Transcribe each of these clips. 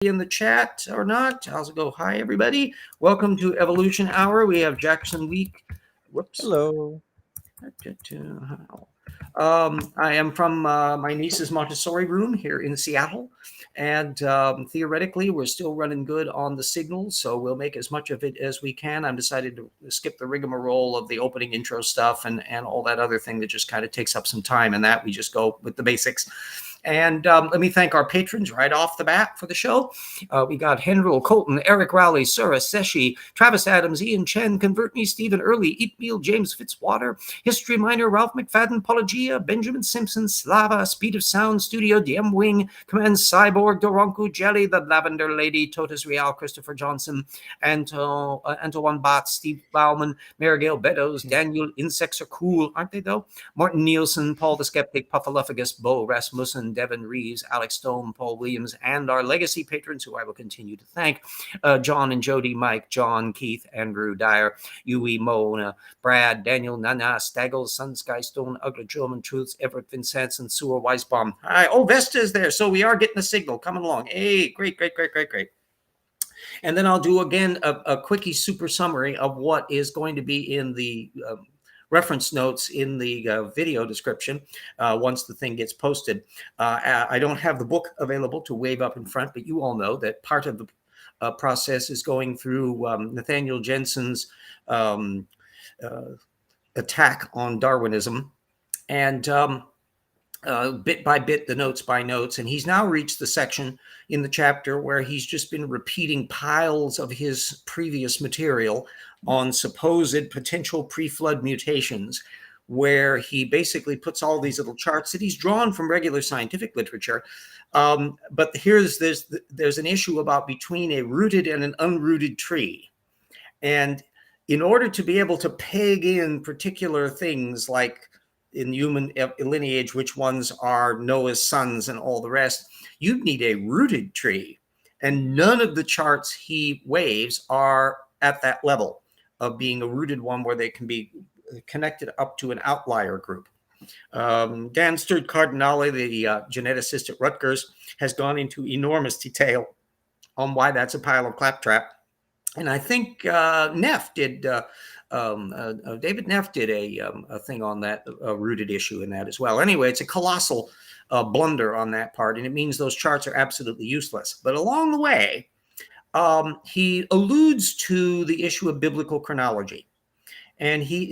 in the chat or not? I'll go, hi, everybody. Welcome to Evolution Hour. We have Jackson Week. Whoops. Hello. I am from my niece's Montessori room here in Seattle. And theoretically, we're still running good on the signal, so we'll make as much of it as we can. I've decided to skip the rigmarole of the opening intro stuff and all that other thing that just kind of takes up some time, and that we just go with the basics. And let me thank our patrons right off the bat for the show. We got Henril, Colton, Eric Rowley, Sura, Seshi, Travis Adams, Ian Chen, Convert Me, Stephen Early, Eat Meal, James Fitzwater, History Minor, Ralph McFadden, Pelagia, Benjamin Simpson, Slava, Speed of Sound, Studio, DM Wing, Command Cyborg, Doronku, Jelly, The Lavender Lady, Totus Real, Christopher Johnson, Antoine Bott, Steve Bauman, Marigale Beddoes, Daniel, Insects Are Cool, aren't they though? Martin Nielsen, Paul the Skeptic, Puffaluffagus, Bo Rasmussen, Devin Reeves, Alex Stone, Paul Williams, and our legacy patrons, who I will continue to thank, John and Jody, Mike, John, Keith, Andrew, Dyer, Yui, Mona, Brad, Daniel, Nana, Staggles, Sun, Sky, Stone, Ugly, German Truths, Everett, Vincent, and Sewer Weisbaum. Hi. Oh, Vesta's there, so we are getting a signal coming along. Hey, great. And then I'll do again a quickie super summary of what is going to be in the reference notes in the video description once the thing gets posted. I don't have the book available to wave up in front, but you all know that part of the process is going through Nathaniel Jeanson's attack on Darwinism, and bit by bit, the notes by notes. And he's now reached the section in the chapter where he's just been repeating piles of his previous material on supposed potential pre-flood mutations, where he basically puts all these little charts that he's drawn from regular scientific literature. But there's an issue about between a rooted and an unrooted tree. And in order to be able to peg in particular things like in human lineage, which ones are Noah's sons and all the rest, you need a rooted tree. And none of the charts he waves are at that level of being a rooted one where they can be connected up to an outlier group. Dan Sturt Cardinale, the geneticist at Rutgers, has gone into enormous detail on why that's a pile of claptrap. And I think Neff did, David Neff did a thing on that, rooted issue in that as well. Anyway, it's a colossal blunder on that part, and it means those charts are absolutely useless. But along the way, he alludes to the issue of biblical chronology, and he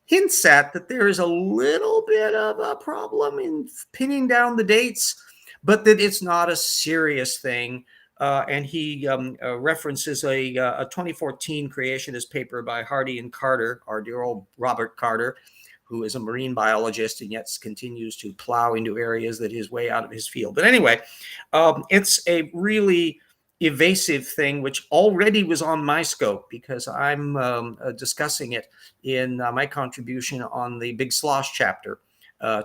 hints at that there is a little bit of a problem in pinning down the dates, but that it's not a serious thing. And he references a 2014 creationist paper by Hardy and Carter, our dear old Robert Carter, who is a marine biologist and yet continues to plow into areas that is way out of his field. But anyway, it's a really evasive thing, which already was on my scope because I'm discussing it in my contribution on the Big Slosh chapter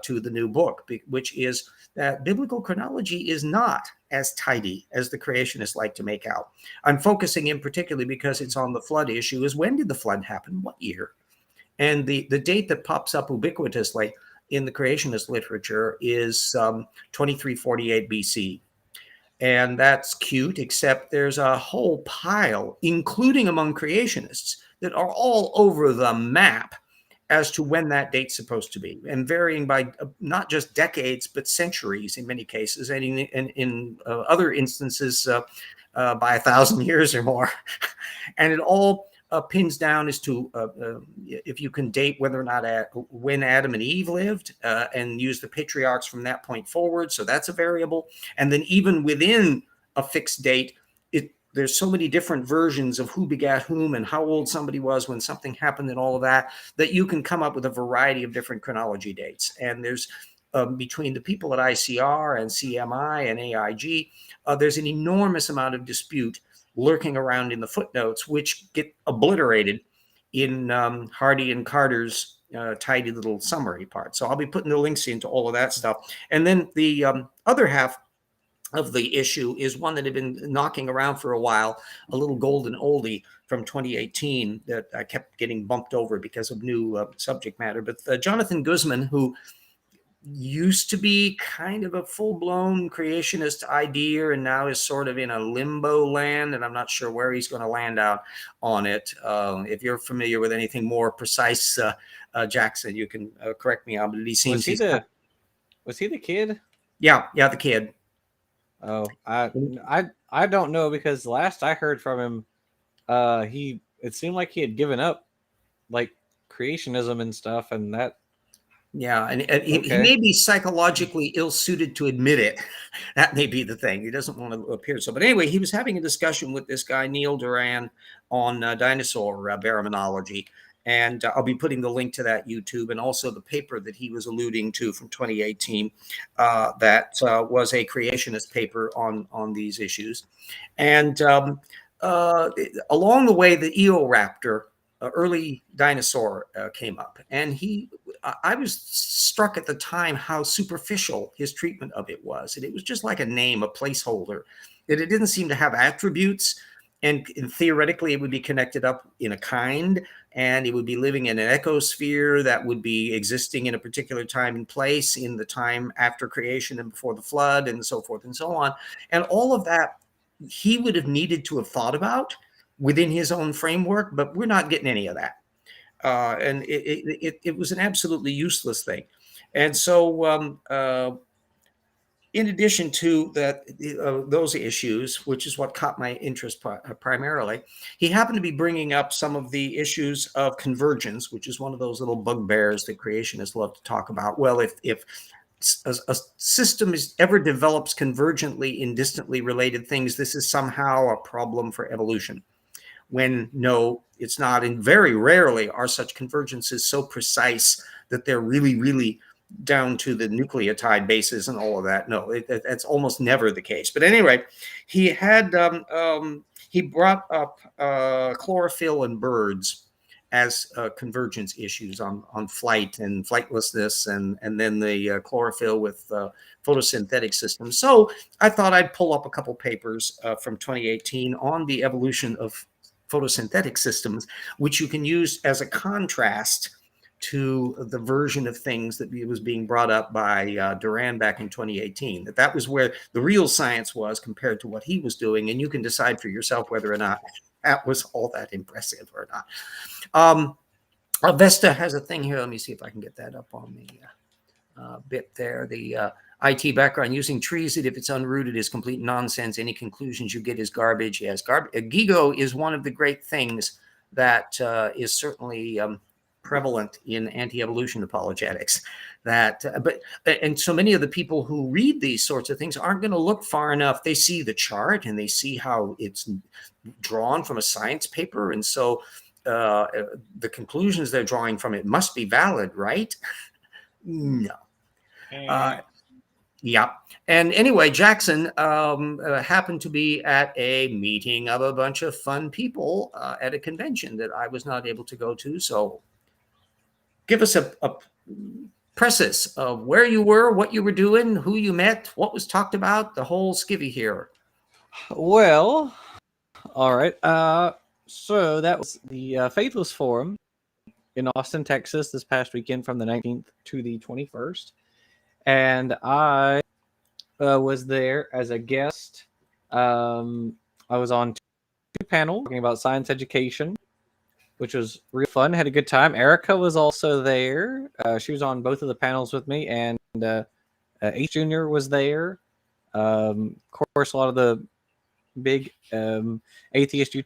to the new book, which is that biblical chronology is not as tidy as the creationists like to make out. I'm focusing in particularly because it's on the flood issue is when did the flood happen? What year? And the date that pops up ubiquitously in the creationist literature is 2348 BC. And that's cute, except there's a whole pile, including among creationists, that are all over the map as to when that date's supposed to be, and varying by not just decades, but centuries in many cases, and in other instances by 1,000 years or more. And it all pins down as to if you can date whether or not when Adam and Eve lived and use the patriarchs from that point forward. So that's a variable. And then even within a fixed date, there's so many different versions of who begat whom and how old somebody was when something happened and all of that, that you can come up with a variety of different chronology dates. And there's between the people at ICR and CMI and AIG, there's an enormous amount of dispute lurking around in the footnotes, which get obliterated in Hardy and Carter's tidy little summary part. So I'll be putting the links into all of that stuff. And then the other half of the issue is one that had been knocking around for a while, a little golden oldie from 2018 that I kept getting bumped over because of new subject matter. But Jonathan Guzman, who used to be kind of a full-blown creationist idea and now is sort of in a limbo land, and I'm not sure where he's going to land out on it. If you're familiar with anything more precise, Jackson, you can correct me on, but he seems was he the kid? Yeah, the kid. Oh, I don't know, because last I heard from him, it seemed like he had given up like creationism and stuff, and that. Yeah, and he may be psychologically ill-suited to admit it. That may be the thing. He doesn't want to appear so. But anyway, he was having a discussion with this guy, Neil Doran, on dinosaur baraminology. And I'll be putting the link to that YouTube and also the paper that he was alluding to from 2018 that was a creationist paper on these issues. And along the way, the Eoraptor, early dinosaur, came up. And I was struck at the time how superficial his treatment of it was. And it was just like a name, a placeholder, that it didn't seem to have attributes. And theoretically, it would be connected up in a kind, and it would be living in an ecosphere that would be existing in a particular time and place in the time after creation and before the flood, and so forth and so on. And all of that he would have needed to have thought about within his own framework, but we're not getting any of that. And it was an absolutely useless thing. And so in addition to that, those issues, which is what caught my interest primarily, he happened to be bringing up some of the issues of convergence, which is one of those little bugbears that creationists love to talk about. Well, if a system ever develops convergently in distantly related things, this is somehow a problem for evolution. When no, it's not. And very rarely are such convergences so precise that they're really, really down to the nucleotide bases and all of that. No, that's almost never the case. But anyway, he had he brought up chlorophyll in birds as convergence issues on flight and flightlessness, and then the chlorophyll with photosynthetic systems. So I thought I'd pull up a couple papers from 2018 on the evolution of photosynthetic systems, which you can use as a contrast to the version of things that was being brought up by Doran back in 2018. That was where the real science was compared to what he was doing, and you can decide for yourself whether or not that was all that impressive or not. Vesta has a thing here. Let me see if I can get that up on the bit there. The IT background: using trees that if it's unrooted is complete nonsense. Any conclusions you get is garbage. Yes, Gigo is one of the great things that is certainly prevalent in anti-evolution apologetics. And so many of the people who read these sorts of things aren't going to look far enough. They see the chart and they see how it's drawn from a science paper, and so the conclusions they're drawing from it must be valid, right? No. Yeah. And anyway, Jackson happened to be at a meeting of a bunch of fun people at a convention that I was not able to go to. So give us a preface of where you were, what you were doing, who you met, what was talked about, the whole skivvy here. Well, all right. So that was the Faithless Forum in Austin, Texas, this past weekend from the 19th to the 21st. And I was there as a guest. I was on two panels talking about science education, which was real fun. Had a good time. Erica was also there. She was on both of the panels with me, and H Junior was there. Of course, a lot of the big atheist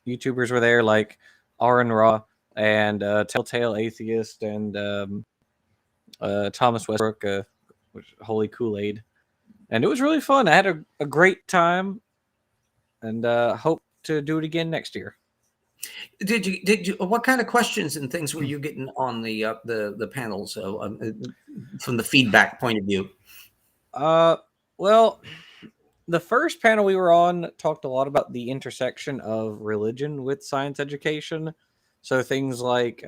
YouTubers were there, like Aaron Ra and Telltale Atheist and Thomas Westbrook, Holy Kool-Aid. And it was really fun. I had a great time, and hope to do it again next year. Did you? What kind of questions and things were you getting on the panels from the feedback point of view? Well, the first panel we were on talked a lot about the intersection of religion with science education. So things like,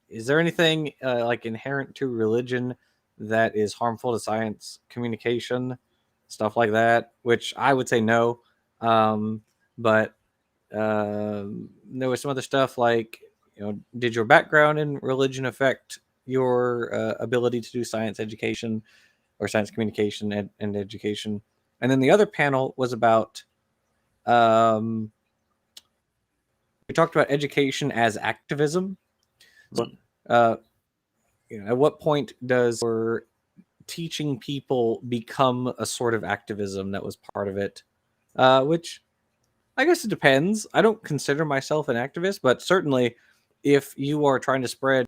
is there anything like inherent to religion that is harmful to science communication, stuff like that? Which I would say no, but there was some other stuff like, did your background in religion affect your ability to do science education or science communication and education. And then the other panel was about, we talked about education as activism. So, at what point does your teaching people become a sort of activism that was part of it? Which I guess it depends. I don't consider myself an activist, but certainly if you are trying to spread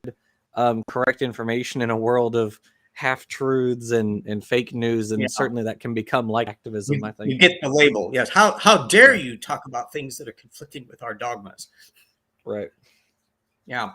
correct information in a world of half truths and fake news, then certainly that can become like activism, I think. You get the label, yes. How dare you talk about things that are conflicting with our dogmas? Right. Yeah.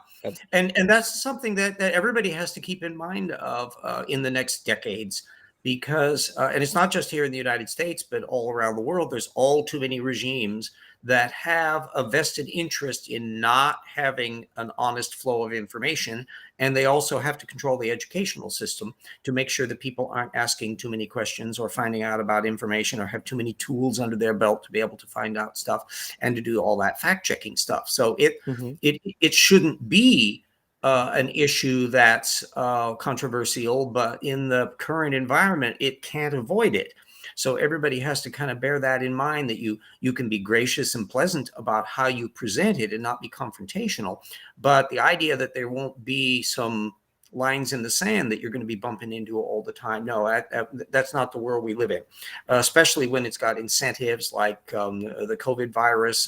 And that's something that everybody has to keep in mind of in the next decades, because and it's not just here in the United States, but all around the world. There's all too many regimes that have a vested interest in not having an honest flow of information, and they also have to control the educational system to make sure that people aren't asking too many questions or finding out about information or have too many tools under their belt to be able to find out stuff and to do all that fact checking stuff. So it shouldn't be an issue that's controversial, but in the current environment, it can't avoid it. So everybody has to kind of bear that in mind, that you can be gracious and pleasant about how you present it and not be confrontational. But the idea that there won't be some lines in the sand that you're going to be bumping into all the time, no, that's not the world we live in, especially when it's got incentives like the COVID virus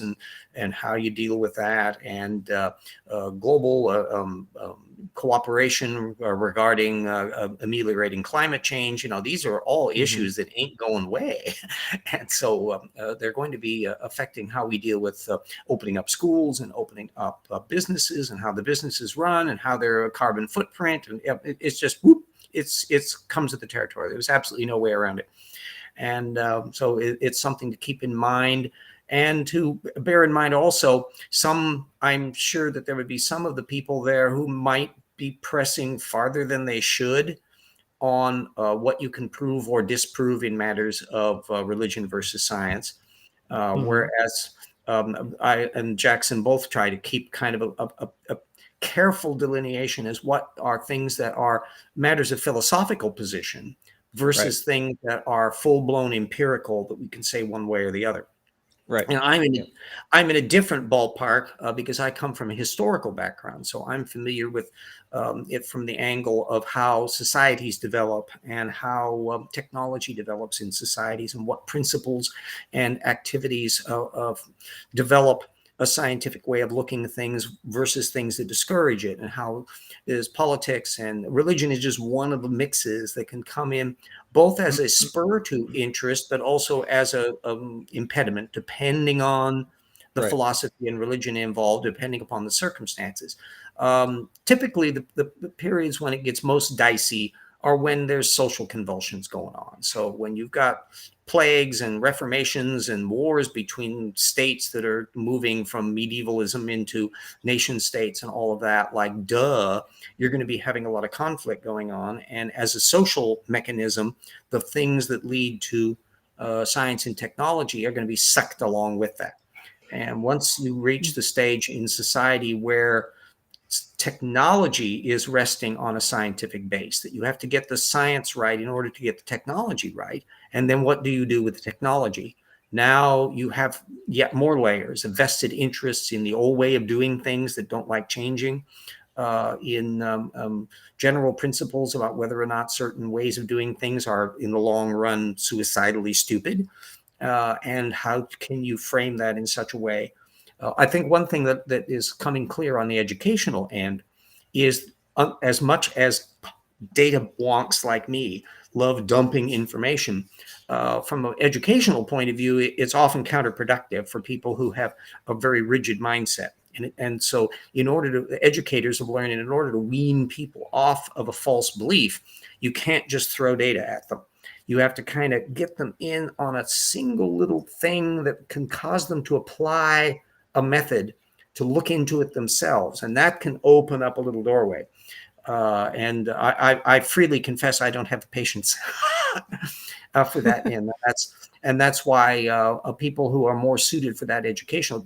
and how you deal with that, and global cooperation regarding ameliorating climate change. These are all issues that ain't going away. And so they're going to be affecting how we deal with opening up schools and opening up businesses, and how the businesses run and how their carbon footprint. And it's just, it's comes with the territory. There's absolutely no way around it. And so it's something to keep in mind. And to bear in mind also, I'm sure that there would be some of the people there who might be pressing farther than they should on what you can prove or disprove in matters of religion versus science. Whereas I and Jackson both try to keep kind of a careful delineation as what are things that are matters of philosophical position versus things that are full-blown empirical that we can say one way or the other. Right. And I'm in a different ballpark because I come from a historical background. So I'm familiar with it from the angle of how societies develop and how technology develops in societies, and what principles and activities develop a scientific way of looking at things versus things that discourage it, and how is politics and religion is just one of the mixes that can come in both as a spur to interest, but also as a impediment, depending on the philosophy and religion involved, depending upon the circumstances. Typically, the periods when it gets most dicey are when there's social convulsions going on. So when you've got plagues and reformations and wars between states that are moving from medievalism into nation states and all of that, like, you're going to be having a lot of conflict going on. And as a social mechanism, the things that lead to science and technology are going to be sucked along with that. And once you reach the stage in society where technology is resting on a scientific base, that you have to get the science right in order to get the technology right. And then what do you do with the technology? Now you have yet more layers of vested interests in the old way of doing things that don't like changing, in general principles about whether or not certain ways of doing things are in the long run suicidally stupid. And how can you frame that in such a way? I think one thing that is coming clear on the educational end is as much as data wonks like me love dumping information, from an educational point of view, it's often counterproductive for people who have a very rigid mindset. And so educators have learned, in order to wean people off of a false belief, you can't just throw data at them. You have to kind of get them in on a single little thing that can cause them to apply a method, to look into it themselves. And that can open up a little doorway. And I freely confess I don't have the patience for that, and that's why people who are more suited for that educational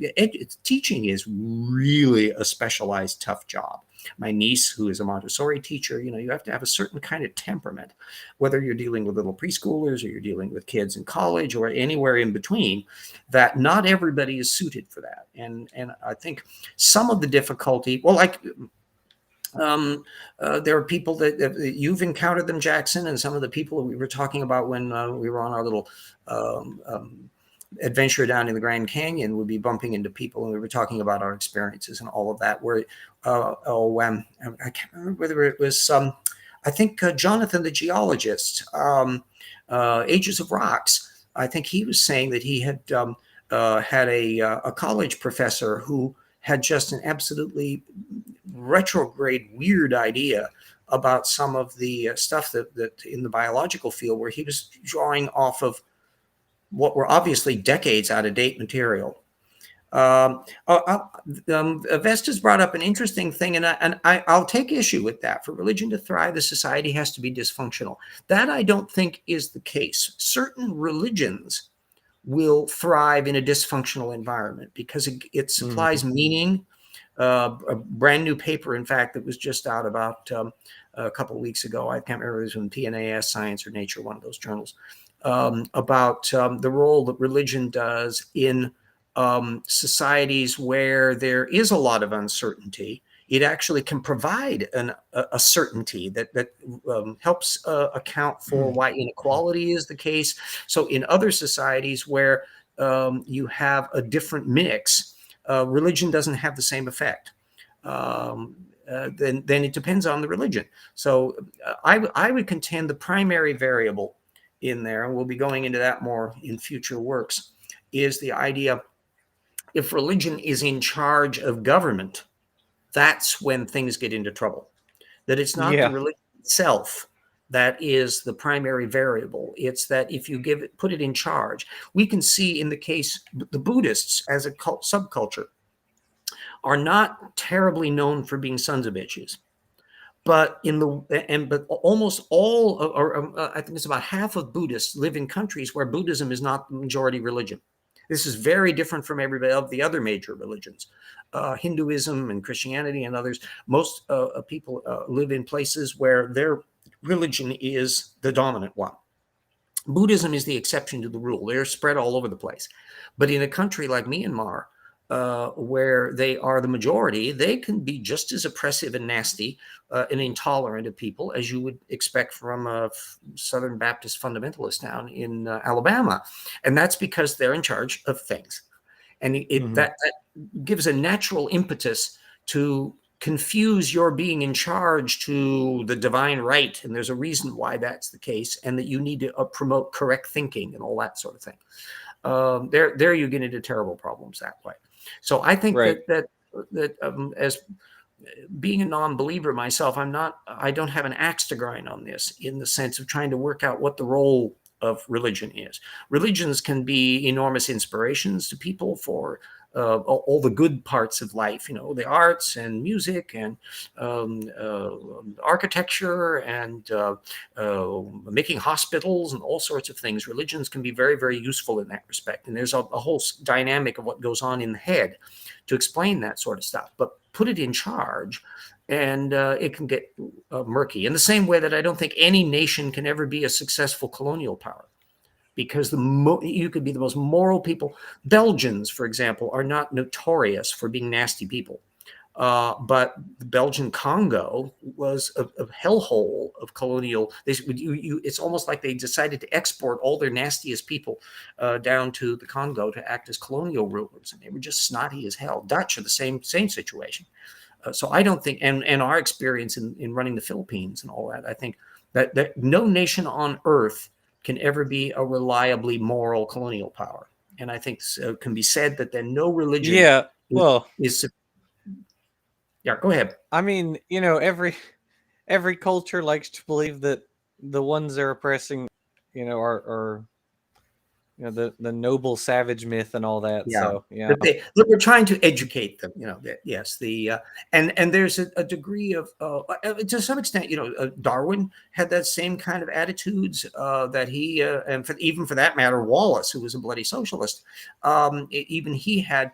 teaching is really a specialized, tough job. My niece, who is a Montessori teacher, you have to have a certain kind of temperament, whether you're dealing with little preschoolers or you're dealing with kids in college or anywhere in between, that not everybody is suited for that. And I think some of the difficulty, well, like there are people that you've encountered them, Jackson, and some of the people that we were talking about when we were on our little adventure down in the Grand Canyon would be bumping into people, and we were talking about our experiences and all of that. Where I can't remember whether it was I think Jonathan, the geologist, Ages of Rocks. I think he was saying that he had had a college professor who had just an absolutely retrograde, weird idea about some of the stuff that in the biological field, where he was drawing off of what were obviously decades out of date material. Vesta's brought up an interesting thing, and I'll take issue with that. For religion to thrive, the society has to be dysfunctional. That I don't think is the case. Certain religions will thrive in a dysfunctional environment because it supplies meaning. A brand new paper, in fact, that was just out about a couple of weeks ago. I can't remember if it was in PNAS, Science, or Nature, one of those journals, about the role that religion does in societies where there is a lot of uncertainty. It actually can provide a certainty that helps account for why inequality is the case. So in other societies where you have a different mix, religion doesn't have the same effect. Then it depends on the religion. So I would contend the primary variable in there, and we'll be going into that more in future works, is the idea if religion is in charge of government, that's when things get into trouble. That it's not the religion itself that is the primary variable. It's that if you put it in charge, we can see in the case, the Buddhists as a subculture are not terribly known for being sons of bitches. But almost all, or I think it's about half of Buddhists live in countries where Buddhism is not the majority religion. This is very different from everybody of the other major religions, Hinduism and Christianity and others. Most people live in places where their religion is the dominant one. Buddhism is the exception to the rule. They're spread all over the place. But in a country like Myanmar, where they are the majority, they can be just as oppressive and nasty and intolerant of people as you would expect from a Southern Baptist fundamentalist town in Alabama. And that's because they're in charge of things. And that gives a natural impetus to confuse your being in charge to the divine right. And there's a reason why that's the case, and that you need to promote correct thinking and all that sort of thing. There you get into terrible problems that way. So I think that as being a non-believer myself, I don't have an axe to grind on this, in the sense of trying to work out what the role of religion is. Religions can be enormous inspirations to people for all the good parts of life, the arts and music and architecture and making hospitals and all sorts of things. Religions can be very, very useful in that respect. And there's a whole dynamic of what goes on in the head to explain that sort of stuff. But put it in charge, and it can get murky. In the same way that I don't think any nation can ever be a successful colonial power, because you could be the most moral people. Belgians, for example, are not notorious for being nasty people. But the Belgian Congo was a hellhole of colonial. It's almost like they decided to export all their nastiest people down to the Congo to act as colonial rulers, and they were just snotty as hell. Dutch are the same situation. So I don't think, and our experience in running the Philippines and all that, I think that no nation on earth can ever be a reliably moral colonial power. And I think it can be said that then no religion is yeah, go ahead. I mean, every culture likes to believe that the ones they're oppressing, are the noble savage myth and all that. Yeah, So yeah. but we're trying to educate them. That yes, and there's a degree of to some extent, Darwin had that same kind of attitudes that he and even for that matter, Wallace, who was a bloody socialist, even he had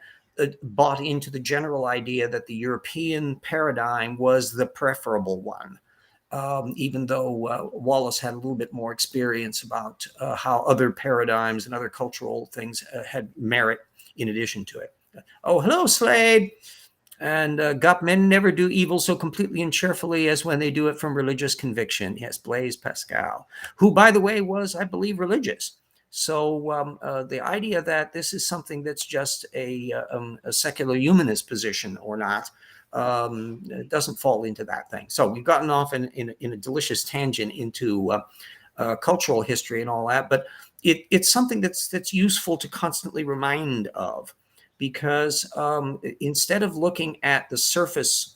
bought into the general idea that the European paradigm was the preferable one. Even though Wallace had a little bit more experience about how other paradigms and other cultural things had merit in addition to it. Oh, hello, Slade. And men never do evil so completely and cheerfully as when they do it from religious conviction. Yes, Blaise Pascal, who, by the way, was, I believe, religious. So the idea that this is something that's just a secular humanist position or not doesn't fall into that thing. So we've gotten off in a delicious tangent into cultural history and all that, but it's something that's useful to constantly remind of, because instead of looking at the surface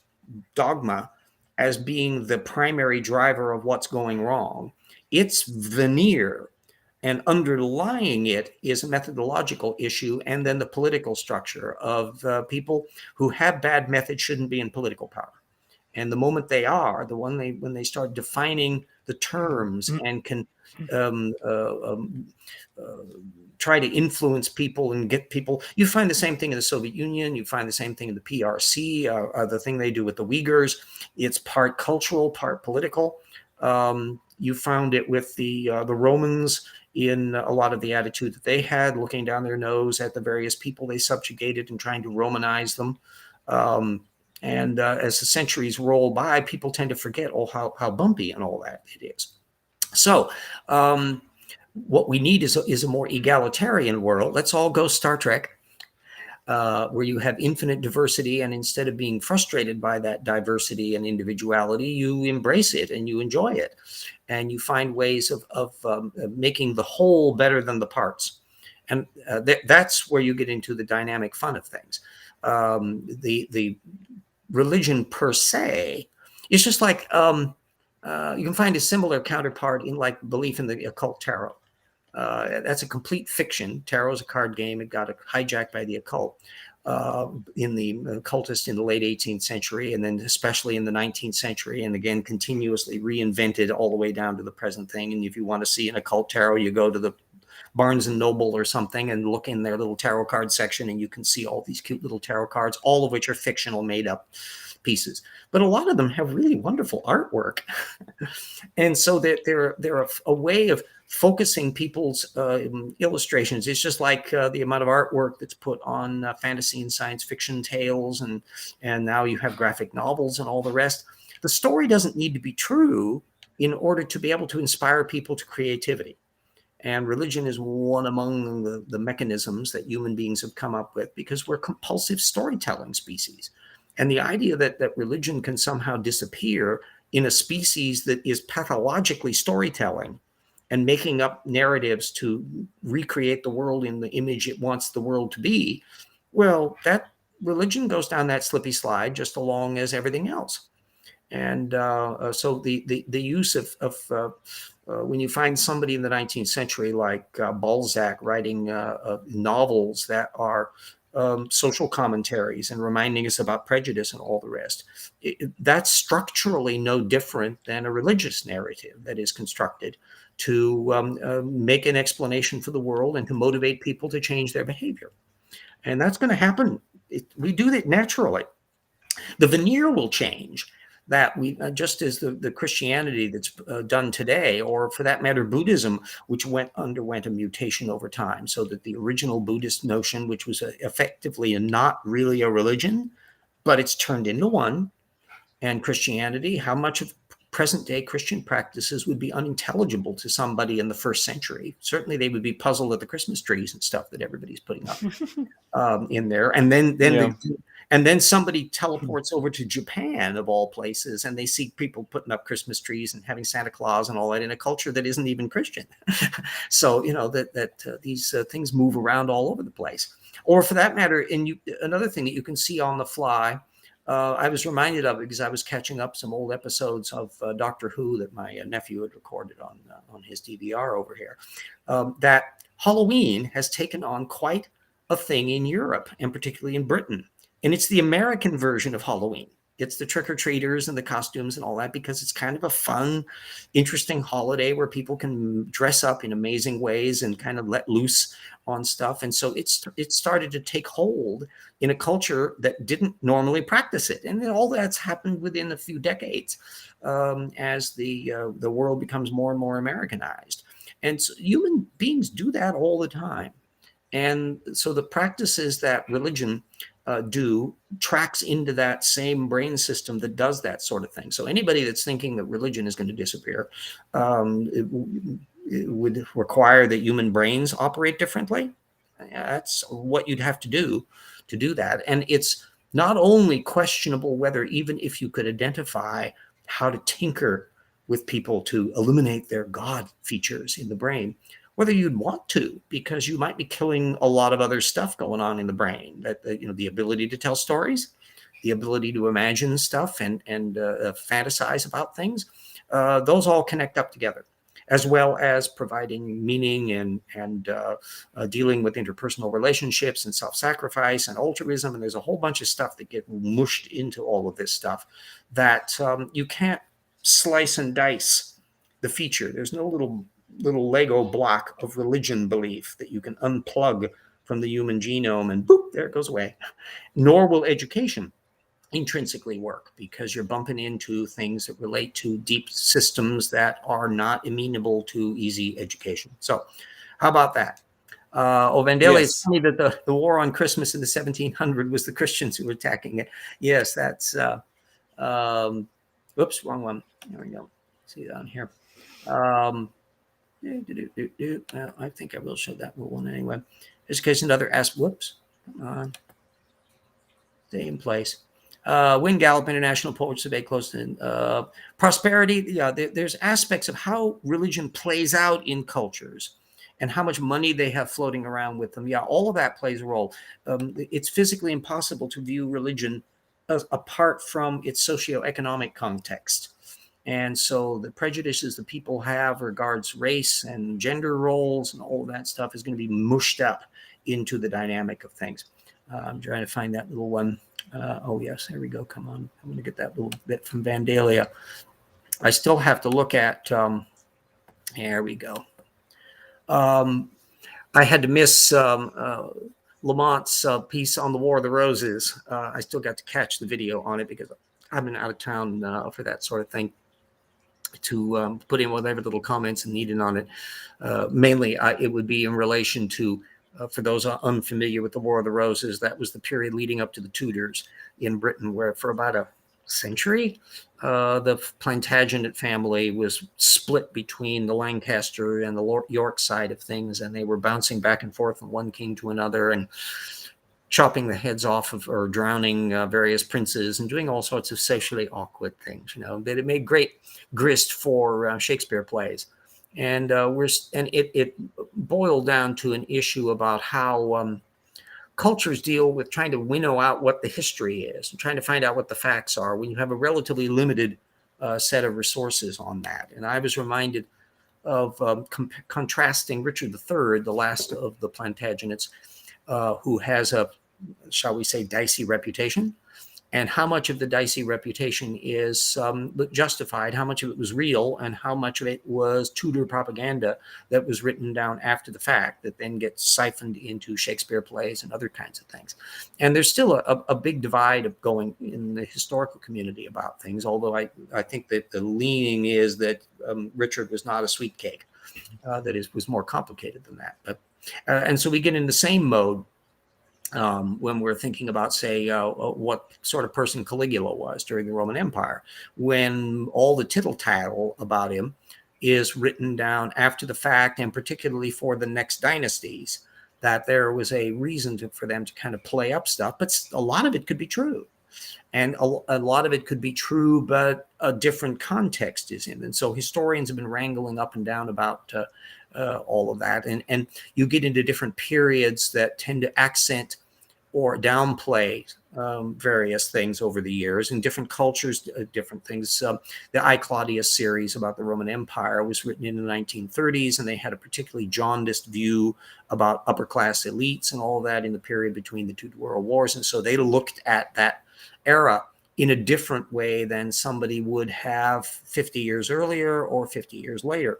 dogma as being the primary driver of what's going wrong, it's veneer. And underlying it is a methodological issue, and then the political structure of people who have bad methods shouldn't be in political power. And the moment they are, when they start defining the terms and can try to influence people and get people, you find the same thing in the Soviet Union. You find the same thing in the PRC. The thing they do with the Uyghurs, it's part cultural, part political. You found it with the Romans in a lot of the attitude that they had, looking down their nose at the various people they subjugated and trying to Romanize them. And as the centuries roll by, people tend to forget how bumpy and all that it is. So what we need is a more egalitarian world. Let's all go Star Trek, where you have infinite diversity, and instead of being frustrated by that diversity and individuality, you embrace it and you enjoy it, and you find ways of making the whole better than the parts. And that's where you get into the dynamic fun of things. The religion per se is just like you can find a similar counterpart in like belief in the occult tarot. That's a complete fiction. Tarot is a card game. It got hijacked by the occult in the occultists in the late 18th century, and then especially in the 19th century, and again continuously reinvented all the way down to the present thing. And if you want to see an occult tarot, you go to the Barnes and Noble or something and look in their little tarot card section, and you can see all these cute little tarot cards, all of which are fictional, made up pieces. But a lot of them have really wonderful artwork. And so they're a way of focusing people's illustrations. It's just like the amount of artwork that's put on fantasy and science fiction tales, and now you have graphic novels and all the rest. The story doesn't need to be true in order to be able to inspire people to creativity. And religion is one among the mechanisms that human beings have come up with, because we're compulsive storytelling species. And the idea that religion can somehow disappear in a species that is pathologically storytelling and making up narratives to recreate the world in the image it wants the world to be, well, that religion goes down that slippy slide just along as everything else. And so the use of when you find somebody in the 19th century like Balzac writing novels that are social commentaries and reminding us about prejudice and all the rest, that's structurally no different than a religious narrative that is constructed to make an explanation for the world and to motivate people to change their behavior. And that's going to happen. We do that naturally. The veneer will change. That we just as the Christianity that's done today, or for that matter, Buddhism, which underwent a mutation over time, so that the original Buddhist notion, which was effectively not really a religion, but it's turned into one, and Christianity, how much of present day Christian practices would be unintelligible to somebody in the first century. Certainly they would be puzzled at the Christmas trees and stuff that everybody's putting up in there. And then somebody teleports over to Japan, of all places, and they see people putting up Christmas trees and having Santa Claus and all that in a culture that isn't even Christian. So, these things move around all over the place. Or for that matter, another thing that you can see on the fly, I was reminded of it because I was catching up some old episodes of Doctor Who that my nephew had recorded on his DVR over here, that Halloween has taken on quite a thing in Europe, and particularly in Britain. And it's the American version of Halloween. It's the trick-or-treaters and the costumes and all that, because it's kind of a fun, interesting holiday where people can dress up in amazing ways and kind of let loose on stuff. And so it started to take hold in a culture that didn't normally practice it. And then all that's happened within a few decades as the world becomes more and more Americanized. And so human beings do that all the time. And so the practices that religion do tracks into that same brain system that does that sort of thing. So anybody that's thinking that religion is going to disappear, it would require that human brains operate differently. That's what you'd have to do that. And it's not only questionable whether, even if you could identify how to tinker with people to eliminate their God features in the brain, whether you'd want to, because you might be killing a lot of other stuff going on in the brain. That the ability to tell stories, the ability to imagine stuff and fantasize about things, those all connect up together, as well as providing meaning and dealing with interpersonal relationships and self-sacrifice and altruism. And there's a whole bunch of stuff that get mushed into all of this stuff that you can't slice and dice the feature. There's no little Lego block of religion belief that you can unplug from the human genome and boop, there it goes away. Nor will education intrinsically work, because you're bumping into things that relate to deep systems that are not amenable to easy education. So how about that? Vandalia is funny that the war on Christmas in the 1700s was the Christians who were attacking it. Yes, that's oops, wrong one. There we go. See down here. I think I will show that little one anyway. Just in case another whoops, come on, stay in place. Wynne Gallup, International Poets Survey, close to prosperity. Yeah, there's aspects of how religion plays out in cultures and how much money they have floating around with them. Yeah, all of that plays a role. It's physically impossible to view religion apart from its socioeconomic context. And so the prejudices that people have regards race and gender roles and all of that stuff is going to be mushed up into the dynamic of things. I'm trying to find that little one. Oh, yes, there we go. Come on. I'm going to get that little bit from Vandalia. I still have to look at, there we go. I had to miss Lamont's piece on the War of the Roses. I still got to catch the video on it because I've been out of town for that sort of thing, to put in whatever little comments needed on it. Mainly, it would be in relation to, for those unfamiliar with the War of the Roses, that was the period leading up to the Tudors in Britain, where for about a century, the Plantagenet family was split between the Lancaster and the York side of things, and they were bouncing back and forth from one king to another and chopping the heads off of or drowning various princes and doing all sorts of socially awkward things. That it made great grist for Shakespeare plays. And it boiled down to an issue about how cultures deal with trying to winnow out what the history is and trying to find out what the facts are when you have a relatively limited set of resources on that. And I was reminded of contrasting Richard III, the last of the Plantagenets, who has a, shall we say, dicey reputation, and how much of the dicey reputation is justified, how much of it was real, and how much of it was Tudor propaganda that was written down after the fact that then gets siphoned into Shakespeare plays and other kinds of things. And there's still a big divide going in the historical community about things, although I think that the leaning is that Richard was not a sweet cake, that was more complicated than that. But and so we get in the same mode when we're thinking about, say, what sort of person Caligula was during the Roman Empire, when all the tittle-tattle about him is written down after the fact, and particularly for the next dynasties, that there was a reason for them to kind of play up stuff. But a lot of it could be true. And a lot of it could be true, but a different context is in. And so historians have been wrangling up and down about all of that. And you get into different periods that tend to accent or downplay various things over the years. In different cultures, different things. The I, Claudius series about the Roman Empire was written in the 1930s, and they had a particularly jaundiced view about upper-class elites and all that in the period between the two world wars. And so they looked at that era in a different way than somebody would have 50 years earlier or 50 years later.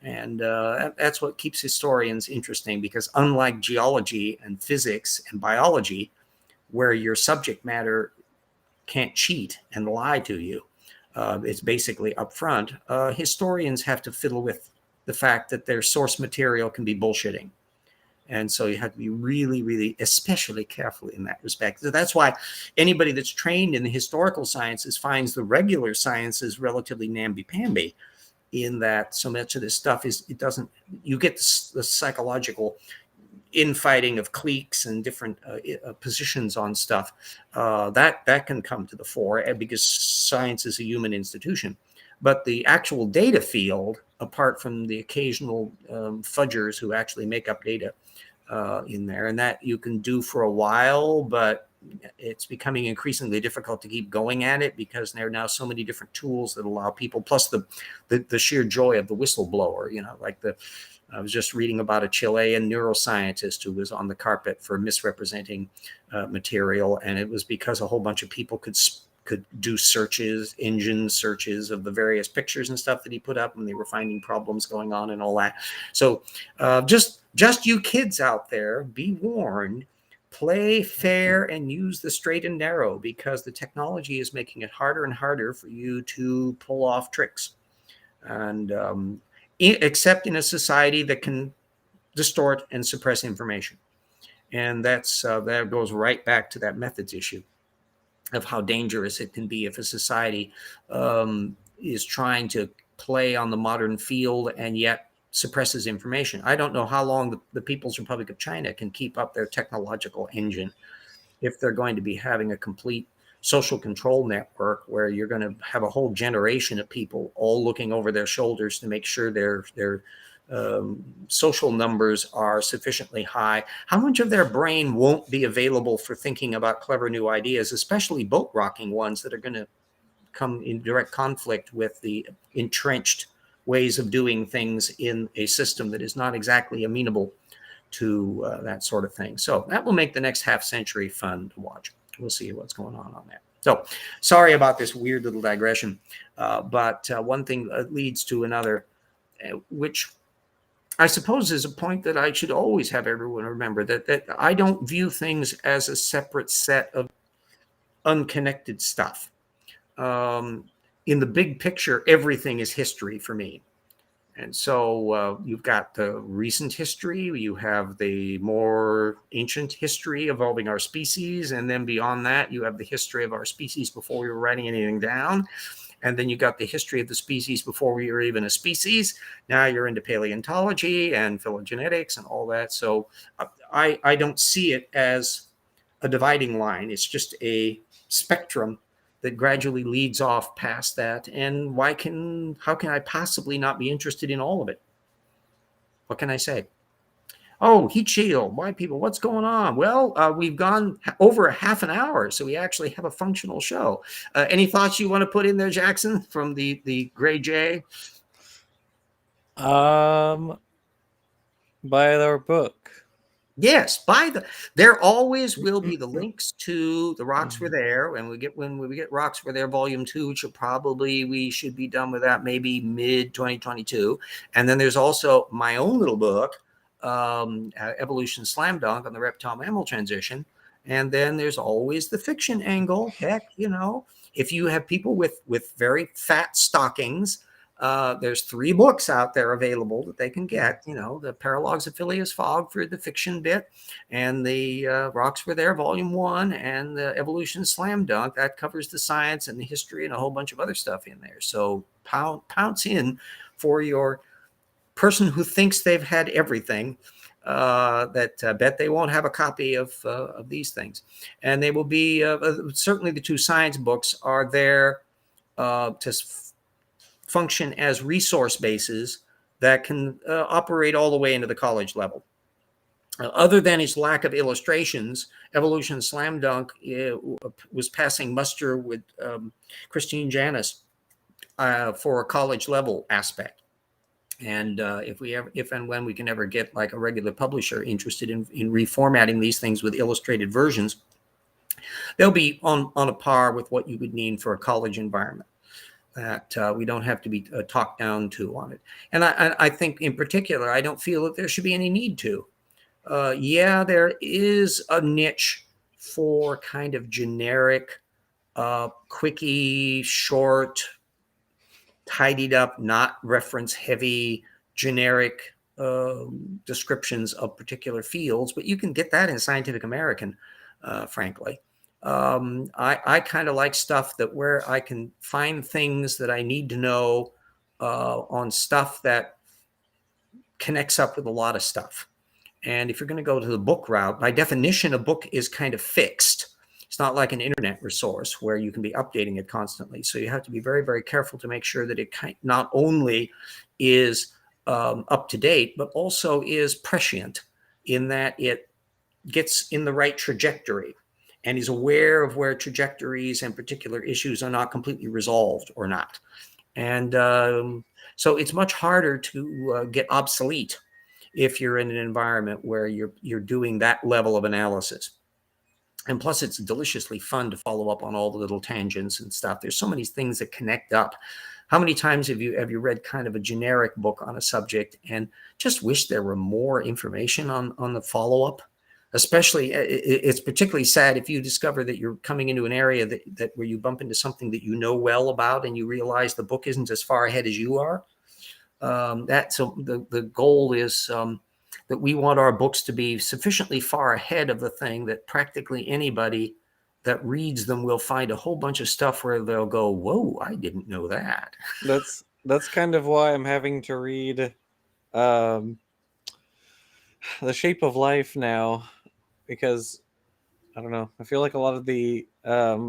And that's what keeps historians interesting, because unlike geology and physics and biology, where your subject matter can't cheat and lie to you, it's basically upfront, historians have to fiddle with the fact that their source material can be bullshitting. And so you have to be really, really, especially careful in that respect. So that's why anybody that's trained in the historical sciences finds the regular sciences relatively namby-pamby, in that so much of this stuff is, it doesn't, you get the psychological infighting of cliques and different positions on stuff, that can come to the fore, because science is a human institution. But the actual data field, apart from the occasional fudgers who actually make up data in there, and that you can do for a while, but it's becoming increasingly difficult to keep going at it, because there are now so many different tools that allow people, plus the sheer joy of the whistleblower, like I was just reading about a Chilean neuroscientist who was on the carpet for misrepresenting material, and it was because a whole bunch of people could do engine searches of the various pictures and stuff that he put up, and they were finding problems going on and all that. So just you kids out there, be warned. Play fair and use the straight and narrow, because the technology is making it harder and harder for you to pull off tricks. And except in a society that can distort and suppress information. And that goes right back to that methods issue of how dangerous it can be if a society is trying to play on the modern field and yet suppresses information. I don't know how long the People's Republic of China can keep up their technological engine if they're going to be having a complete social control network where you're going to have a whole generation of people all looking over their shoulders to make sure their social numbers are sufficiently high. How much of their brain won't be available for thinking about clever new ideas, especially boat rocking ones that are going to come in direct conflict with the entrenched ways of doing things in a system that is not exactly amenable to that sort of thing. So that will make the next half century fun to watch. We'll see what's going on that. So sorry about this weird little digression, but one thing leads to another, which I suppose is a point that I should always have everyone remember, that I don't view things as a separate set of unconnected stuff. In the big picture, everything is history for me. And so you've got the recent history, you have the more ancient history involving our species, and then beyond that, you have the history of our species before we were writing anything down. And then you got the history of the species before we were even a species. Now you're into paleontology and phylogenetics and all that. So I don't see it as a dividing line. It's just a spectrum that gradually leads off past that. And how can I possibly not be interested in all of it? What can I say? Oh, heat shield. Why, people? What's going on? Well, we've gone over a half an hour, so we actually have a functional show. Any thoughts you want to put in there, Jackson, from the Gray Jay? Buy their book. Yes, there always will be the links to the Rocks Were There. When we get Rocks Were There Volume 2, we should be done with that maybe mid 2022. And then there's also my own little book, Evolution Slam Dunk on the reptile mammal transition. And then there's always the fiction angle. Heck, if you have people with very fat stockings, there's 3 books out there available that they can get, the Paralogs of Phileas Fogg for the fiction bit, and the Rocks Were There Volume 1, and the Evolution Slam Dunk. That covers the science and the history and a whole bunch of other stuff in there. So pounce in for your person who thinks they've had everything, that bet they won't have a copy of these things. And they will be, certainly the 2 science books are there to function as resource bases that can operate all the way into the college level. Other than its lack of illustrations, Evolution Slam Dunk was passing muster with Christine Janis for a college level aspect. And if and when we can ever get like a regular publisher interested in reformatting these things with illustrated versions, they'll be on a par with what you would need for a college environment. That we don't have to be talked down to on it. And I think in particular, I don't feel that there should be any need to. Yeah, there is a niche for kind of generic, quickie, short, tidied up, not reference heavy, generic descriptions of particular fields, but you can get that in Scientific American, frankly. I kind of like stuff that where I can find things that I need to know on stuff that connects up with a lot of stuff. And if you're going to go to the book route, by definition, a book is kind of fixed. It's not like an internet resource where you can be updating it constantly. So you have to be very, very careful to make sure that it not only is up to date, but also is prescient in that it gets in the right trajectory and is aware of where trajectories and particular issues are not completely resolved or not. And so it's much harder to get obsolete if you're in an environment where you're doing that level of analysis. And plus, it's deliciously fun to follow up on all the little tangents and stuff. There's so many things that connect up. How many times have you read kind of a generic book on a subject and just wish there were more information on the follow-up? Especially, it's particularly sad if you discover that you're coming into an area that where you bump into something that you know well about and you realize the book isn't as far ahead as you are. So the goal is that we want our books to be sufficiently far ahead of the thing that practically anybody that reads them will find a whole bunch of stuff where they'll go, whoa, I didn't know that. That's kind of why I'm having to read The Shape of Life now, because I don't know, I feel like a lot of the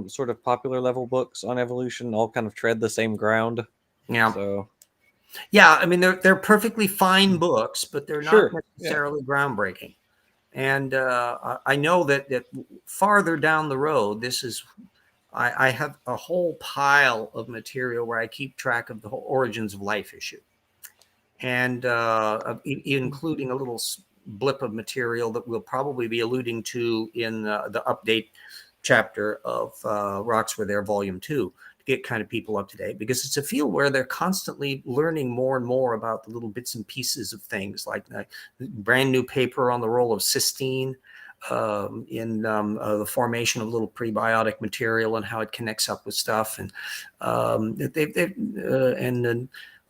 sort of popular level books on evolution all kind of tread the same ground. Yeah. So yeah, I mean they're perfectly fine books, but they're not necessarily groundbreaking. And I know that farther down the road, I have a whole pile of material where I keep track of the whole origins of life issue, and including a little blip of material that we'll probably be alluding to in the update chapter of Rocks Were There, Volume 2, to get kind of people up to date, because it's a field where they're constantly learning more and more about the little bits and pieces of things, like the brand new paper on the role of cysteine in the formation of little prebiotic material and how it connects up with stuff. And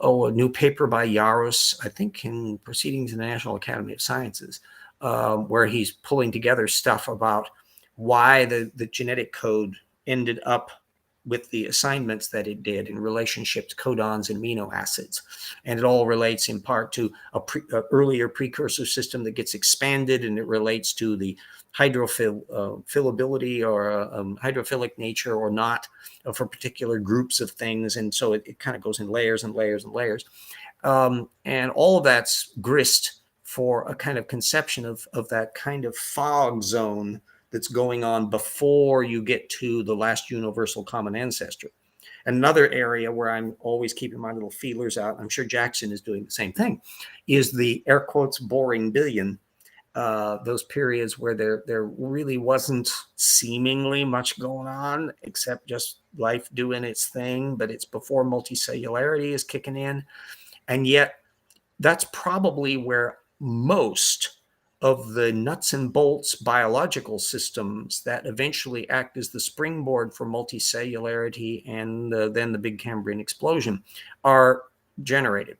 a new paper by Yaros, I think in Proceedings in the National Academy of Sciences, where he's pulling together stuff about why the genetic code ended up with the assignments that it did in relationship to codons and amino acids. And it all relates in part to a earlier precursor system that gets expanded, and it relates to the hydrophilability or hydrophilic nature or not for particular groups of things. And so it kind of goes in layers and layers and layers. And all of that's grist for a kind of conception of that kind of fog zone that's going on before you get to the last universal common ancestor. Another area where I'm always keeping my little feelers out, I'm sure Jackson is doing the same thing, is the air quotes boring billion. Those periods where there really wasn't seemingly much going on except just life doing its thing, but it's before multicellularity is kicking in. And yet that's probably where most of the nuts and bolts biological systems that eventually act as the springboard for multicellularity and then the big Cambrian explosion are generated.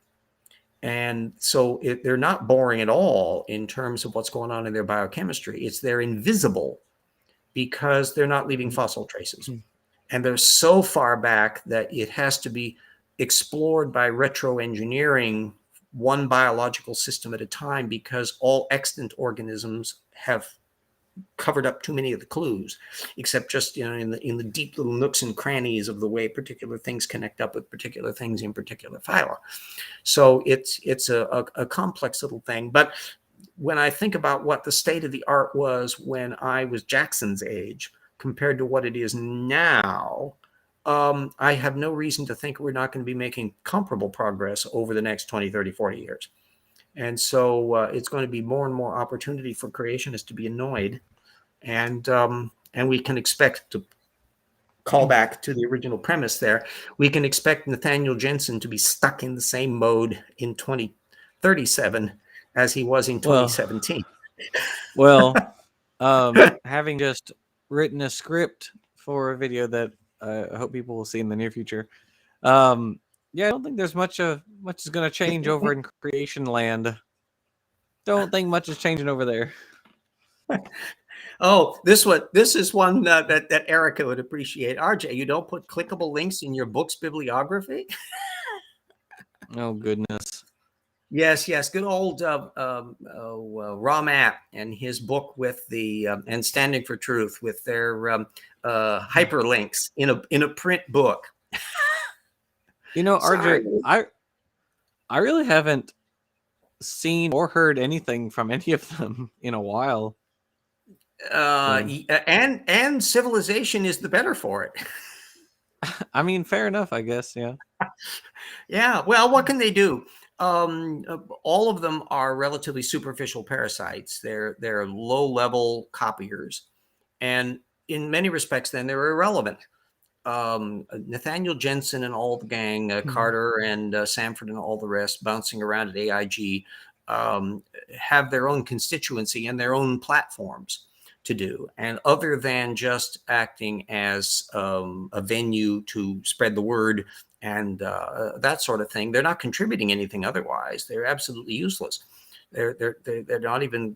And so they're not boring at all in terms of what's going on in their biochemistry. They're invisible because they're not leaving fossil traces. And they're so far back that it has to be explored by retroengineering one biological system at a time, because all extant organisms have covered up too many of the clues, except just in the deep little nooks and crannies of the way particular things connect up with particular things in particular phyla. So it's a complex little thing. But when I think about what the state of the art was when I was Jackson's age compared to what it is now, I have no reason to think we're not going to be making comparable progress over the next 20, 30, 40 years. And so it's going to be more and more opportunity for creationists to be annoyed. And we can expect to call back to the original premise there. We can expect Nathaniel Jeanson to be stuck in the same mode in 2037 as he was in 2017. Well, having just written a script for a video that I hope people will see in the near future. Yeah, I don't think there's much is going to change over in creation land. Don't think much is changing over there. Oh, this is one that Erica would appreciate. RJ, you don't put clickable links in your book's bibliography? Oh, goodness. Yes. Good old Ramat and his book with the and Standing for Truth with their hyperlinks in a print book. You know, RJ, I really haven't seen or heard anything from any of them in a while. And civilization is the better for it. I mean, fair enough, I guess. Yeah. Yeah. Well, what can they do? All of them are relatively superficial parasites. They're low-level copiers, and in many respects, then they're irrelevant. Nathaniel Jeanson and all the gang, Carter and Samford and all the rest, bouncing around at AIG, have their own constituency and their own platforms to do. And other than just acting as a venue to spread the word and that sort of thing, they're not contributing anything otherwise. They're absolutely useless. They're not even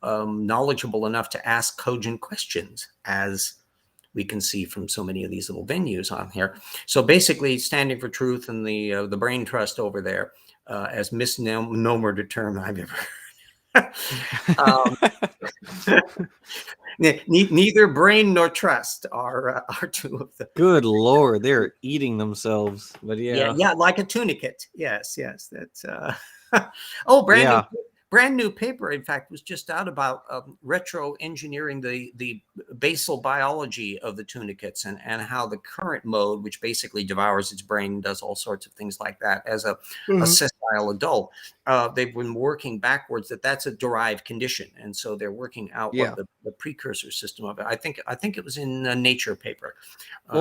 knowledgeable enough to ask cogent questions, as we can see from so many of these little venues on here. So basically, Standing for Truth and the Brain Trust over there, as misnomered a term I've ever neither brain nor trust are two of the. Good Lord, they're eating themselves. But yeah, like a tunicate. Yes, that's. Brand new paper, in fact, was just out about retro engineering the basal biology of the tunicates and how the current mode, which basically devours its brain and does all sorts of things like that as a sessile adult, they've been working backwards that's a derived condition, and so they're working out what the precursor system of it. I think it was in a Nature paper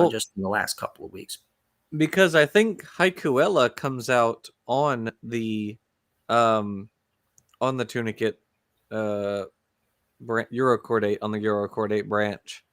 just in the last couple of weeks. Because I think Haikuella comes out on the tunicate urochordate on the urochordate branch,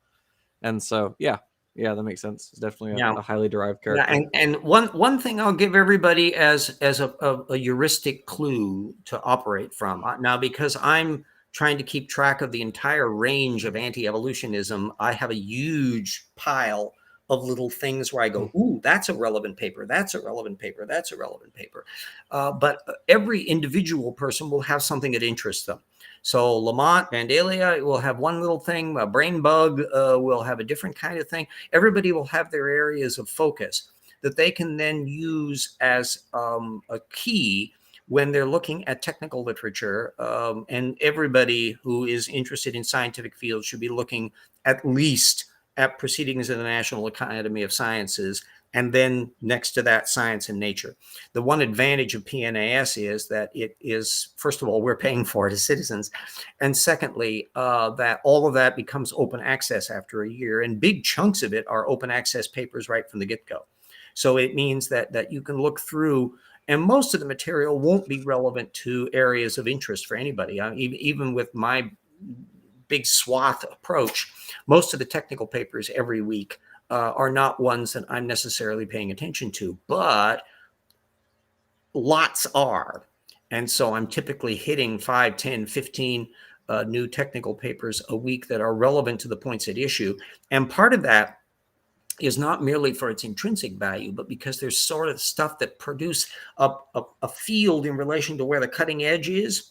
and so yeah, that makes sense. It's definitely a highly derived character. Yeah, and one thing I'll give everybody as a heuristic clue to operate from now, because I'm trying to keep track of the entire range of anti-evolutionism, I have a huge pile of little things where I go, ooh, that's a relevant paper. That's a relevant paper. That's a relevant paper. But every individual person will have something that interests them. So Lamont, Vandalia will have one little thing. A brain bug will have a different kind of thing. Everybody will have their areas of focus that they can then use as a key when they're looking at technical literature. And everybody who is interested in scientific fields should be looking at least at Proceedings of the National Academy of Sciences, and then next to that, Science and Nature. The one advantage of PNAS is that it is, first of all, we're paying for it as citizens, and secondly, that all of that becomes open access after a year, and big chunks of it are open access papers right from the get-go. So it means that you can look through, and most of the material won't be relevant to areas of interest for anybody. Even with my big swath approach, most of the technical papers every week are not ones that I'm necessarily paying attention to, but lots are. And so I'm typically hitting 5, 10, 15 new technical papers a week that are relevant to the points at issue. And part of that is not merely for its intrinsic value, but because there's sort of stuff that produce a field in relation to where the cutting edge is.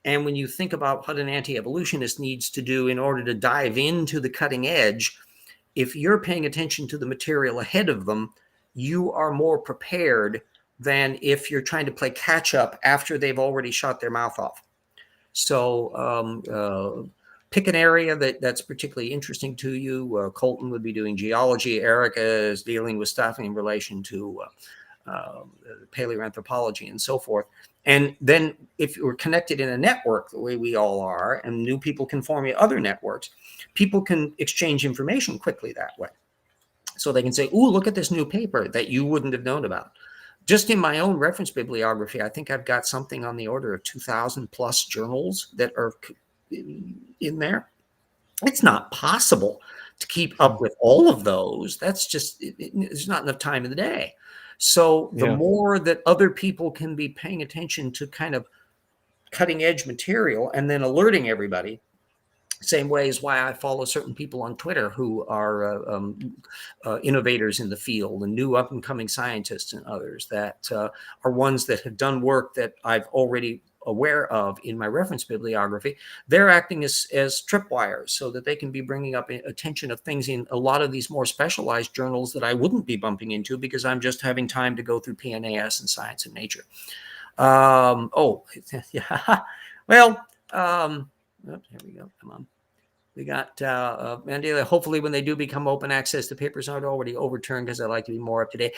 And when you think about what an anti-evolutionist needs to do in order to dive into the cutting edge, if you're paying attention to the material ahead of them, you are more prepared than if you're trying to play catch up after they've already shot their mouth off. So pick an area that's particularly interesting to you. Colton would be doing geology. Erica is dealing with stuff in relation to paleoanthropology and so forth. And then if you're connected in a network the way we all are, and new people can form other networks, people can exchange information quickly that way. So they can say, ooh, look at this new paper that you wouldn't have known about. Just in my own reference bibliography, I think I've got something on the order of 2,000 plus journals that are in there. It's not possible to keep up with all of those. That's just, there's not enough time in the day. So the more that other people can be paying attention to kind of cutting edge material and then alerting everybody, same way as why I follow certain people on Twitter who are innovators in the field and new up and coming scientists and others that are ones that have done work that I've already aware of in my reference bibliography. They're acting as tripwires so that they can be bringing up attention of things in a lot of these more specialized journals that I wouldn't be bumping into because I'm just having time to go through PNAS and Science and Nature. Yeah. Well, here we go. Come on. We got Mandela. Hopefully, when they do become open access, the papers aren't already overturned because I like to be more up to date.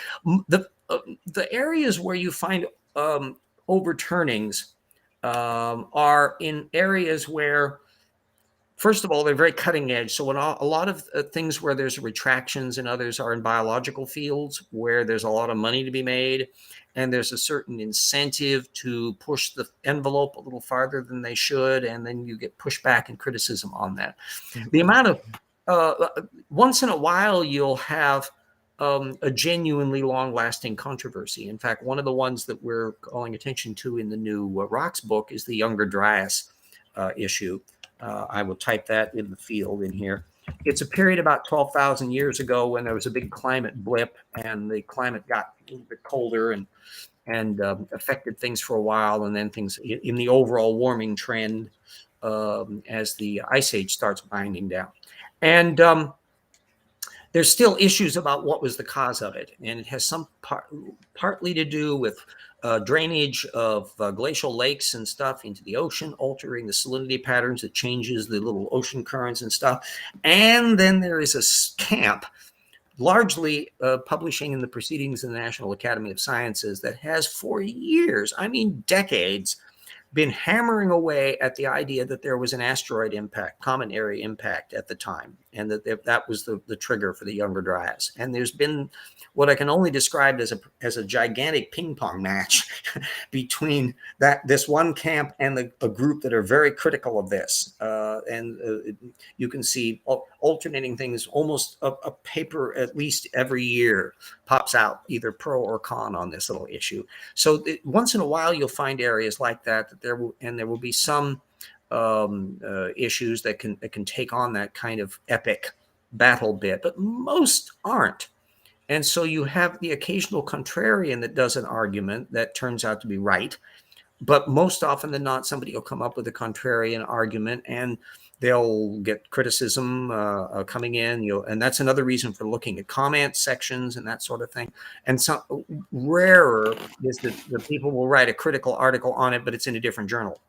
The areas where you find overturnings are in areas where, first of all, they're very cutting edge. So when a lot of things where there's retractions and others are in biological fields where there's a lot of money to be made and there's a certain incentive to push the envelope a little farther than they should, and then you get pushback and criticism on that. The amount of, once in a while, you'll have a genuinely long-lasting controversy. In fact, one of the ones that we're calling attention to in the new Rocks book is the younger Dryas issue. I will type that in the field in here. It's a period about 12,000 years ago when there was a big climate blip and the climate got a little bit colder and affected things for a while, and then things in the overall warming trend as the ice age starts winding down. And there's still issues about what was the cause of it, and it has some partly to do with drainage of glacial lakes and stuff into the ocean, altering the salinity patterns that changes the little ocean currents and stuff. And then there is a camp, largely publishing in the Proceedings of the National Academy of Sciences, that has for years, I mean decades, been hammering away at the idea that there was an asteroid impact, common area impact at the time, and that was the trigger for the younger Dryas. And there's been what I can only describe as a gigantic ping pong match between this one camp and a group that are very critical of this. You can see alternating things, almost a paper at least every year pops out, either pro or con on this little issue. So once in a while, you'll find areas like that there will be some issues that can take on that kind of epic battle bit, but most aren't. And so you have the occasional contrarian that does an argument that turns out to be right, but most often than not, somebody will come up with a contrarian argument and they'll get criticism coming in. And that's another reason for looking at comment sections and that sort of thing. And so rarer is that the people will write a critical article on it, but it's in a different journal.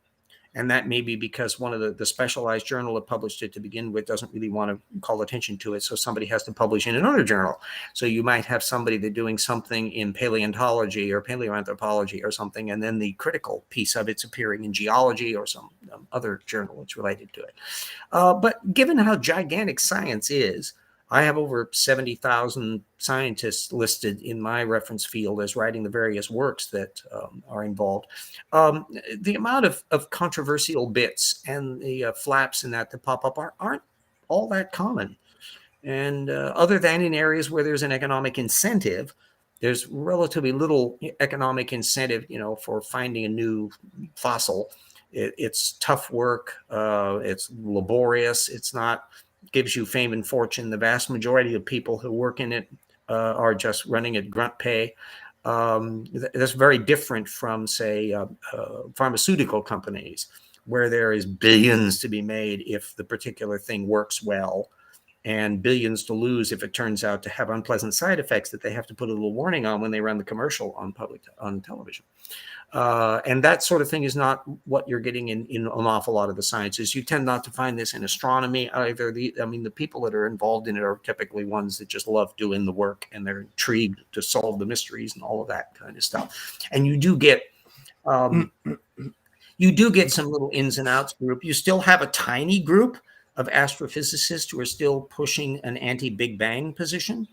And that may be because one of the specialized journal that published it to begin with doesn't really want to call attention to it. So somebody has to publish in another journal. So you might have somebody that's doing something in paleontology or paleoanthropology or something, and then the critical piece of it's appearing in geology or some other journal that's related to it. But given how gigantic science is, I have over 70,000 scientists listed in my reference field as writing the various works that are involved. The amount of controversial bits and the flaps and that pop up aren't all that common. And other than in areas where there's an economic incentive, there's relatively little economic incentive, for finding a new fossil. It's tough work. It's laborious. It's not gives you fame and fortune. The vast majority of people who work in it are just running at grunt pay. That's very different from, say, pharmaceutical companies, where there is billions to be made if the particular thing works well. and billions to lose if it turns out to have unpleasant side effects that they have to put a little warning on when they run the commercial on television. And that sort of thing is not what you're getting in an awful lot of the sciences. You tend not to find this in astronomy either. The people that are involved in it are typically ones that just love doing the work and they're intrigued to solve the mysteries and all of that kind of stuff. And you do get some little ins and outs group. You still have a tiny group of astrophysicists who are still pushing an anti-Big Bang position,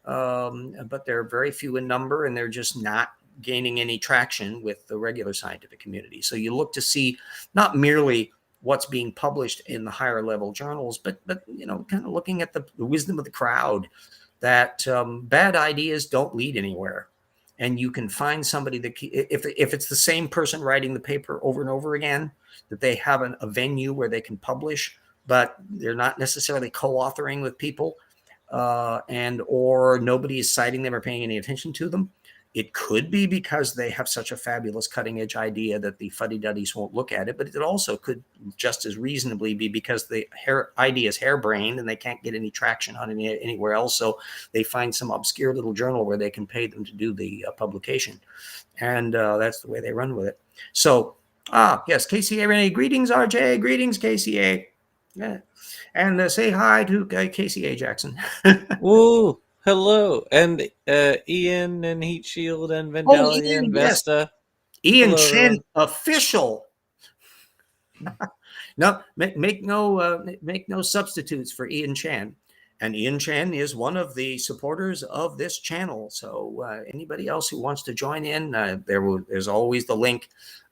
but they're very few in number, and they're just not gaining any traction with the regular scientific community. So you look to see not merely what's being published in the higher level journals, but kind of looking at the wisdom of the crowd, that bad ideas don't lead anywhere. And you can find somebody that, if it's the same person writing the paper over and over again, that they have a venue where they can publish, but they're not necessarily co-authoring with people, or nobody is citing them or paying any attention to them. It could be because they have such a fabulous cutting edge idea that the fuddy-duddies won't look at it, but it also could just as reasonably be because the idea is harebrained and they can't get any traction on it anywhere else. So they find some obscure little journal where they can pay them to do the publication. And that's the way they run with it. So, yes, KCA Renee. Greetings, RJ. Greetings, KCA. Yeah. And say hi to KCA Jackson. Ooh. Hello, and Ian and Heat Shield and Vandalia and Vesta. Yes. Ian Hello, Chen, everyone. official. No, make no substitutes for Ian Chen. And Ian Chen is one of the supporters of this channel. So anybody else who wants to join in, there's always the link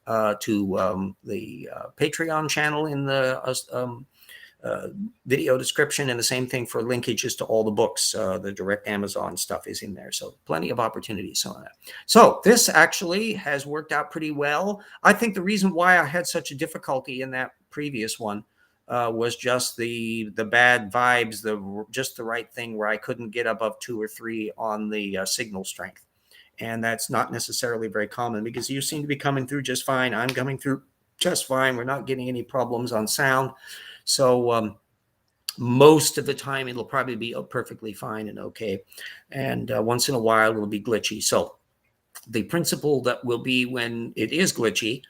to the Patreon channel in the video description, and the same thing for linkages to all the books. The direct Amazon stuff is in there, so plenty of opportunities on that. So this actually has worked out pretty well. I think the reason why I had such a difficulty in that previous one was just the bad vibes, just the right thing where I couldn't get above 2 or 3 on the signal strength, and that's not necessarily very common because you seem to be coming through just fine. I'm coming through just fine. We're not getting any problems on sound. So most of the time, it'll probably be perfectly fine and okay. And once in a while, it'll be glitchy. So the principle that will be when it is glitchy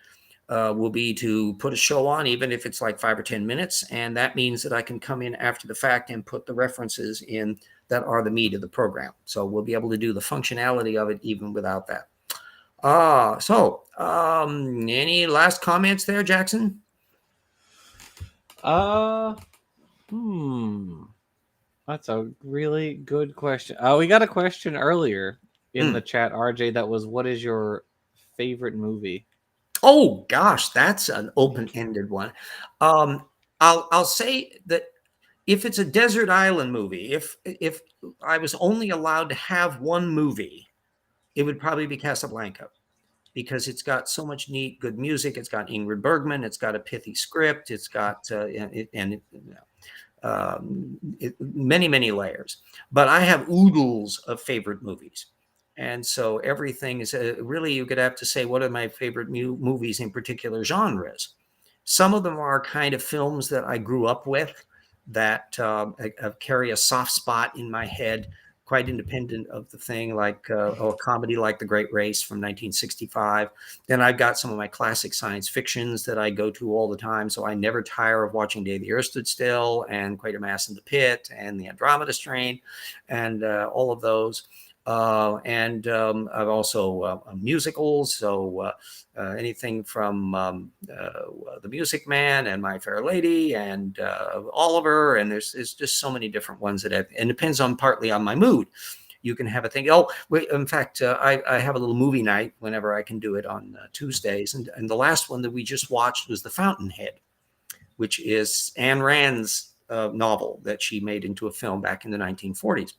will be to put a show on, even if it's like 5 or 10 minutes. And that means that I can come in after the fact and put the references in that are the meat of the program. So we'll be able to do the functionality of it even without that. Any last comments there, Jackson? That's a really good question. We got a question earlier in the chat, RJ, that was, what is your favorite movie? Oh gosh, that's an open-ended one. I'll say that if it's a desert island movie, if I was only allowed to have one movie, it would probably be Casablanca, because it's got so much neat, good music. It's got Ingrid Bergman. It's got a pithy script. It's got many, many layers. But I have oodles of favorite movies. And so everything is really, you could have to say, what are my favorite movies in particular genres? Some of them are kind of films that I grew up with that carry a soft spot in my head, quite independent of the thing, like a comedy like The Great Race from 1965. Then I've got some of my classic science fictions that I go to all the time, so I never tire of watching Day the Earth Stood Still and Quatermass in the Pit and The Andromeda Strain and all of those. And I've also musicals, so anything from The Music Man and My Fair Lady and Oliver, and there's just so many different ones and it depends on partly on my mood. You can have a thing. In fact, I have a little movie night whenever I can do it on Tuesdays, and the last one that we just watched was The Fountainhead, which is Ayn Rand's novel that she made into a film back in the 1940s.